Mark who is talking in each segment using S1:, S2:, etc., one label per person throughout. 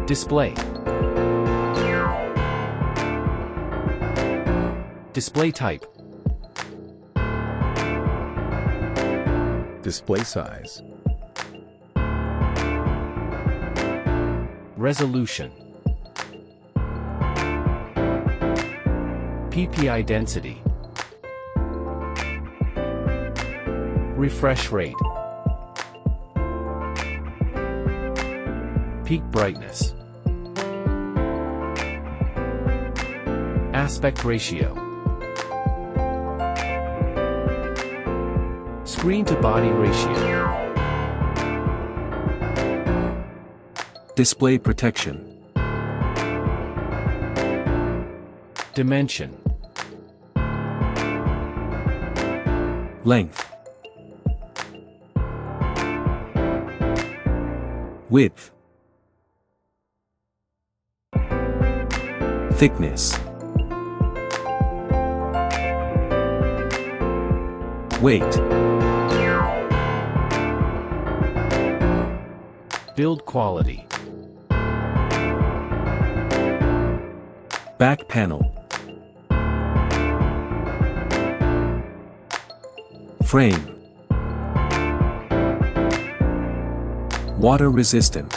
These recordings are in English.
S1: Display. Display type.
S2: Display size.
S1: Resolution. PPI density. Refresh rate. Peak brightness. Aspect ratio. Screen to body ratio.
S2: Display protection.
S1: Dimension.
S2: Length. Width. Thickness. Weight.
S1: Build quality.
S2: Back panel. Frame. Water resistant.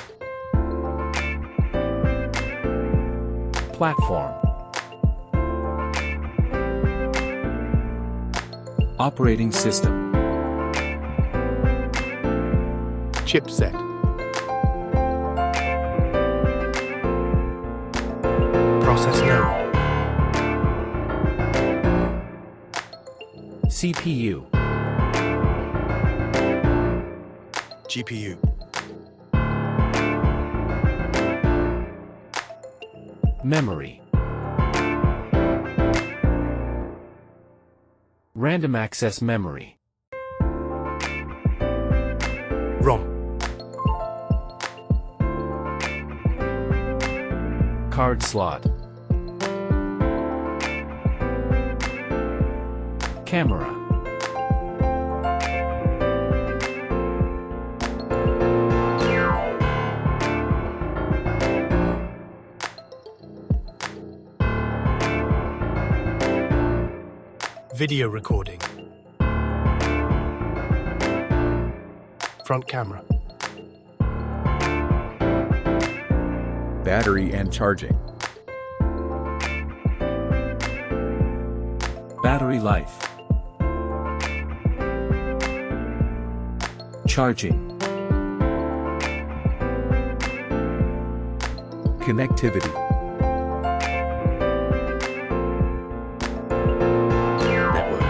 S1: Platform.
S2: Operating system.
S3: Chipset. Process node.
S1: CPU.
S3: GPU.
S1: Memory. Random access memory.
S3: ROM.
S1: Card slot. Camera.
S3: Video recording. Front camera.
S2: Battery and charging. Battery life. Charging. Connectivity.
S3: Network.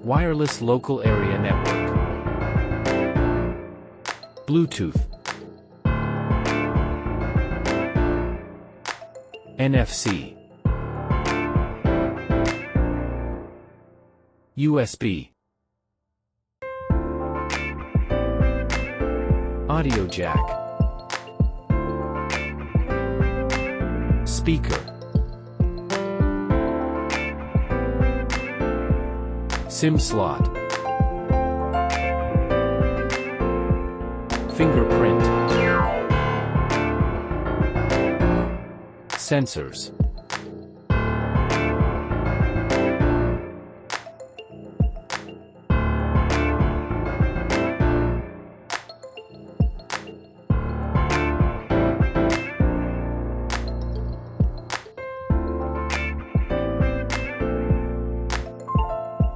S1: Wireless local area network. Bluetooth. NFC. USB. Audio jack. Speaker. SIM slot. Fingerprint. Sensors.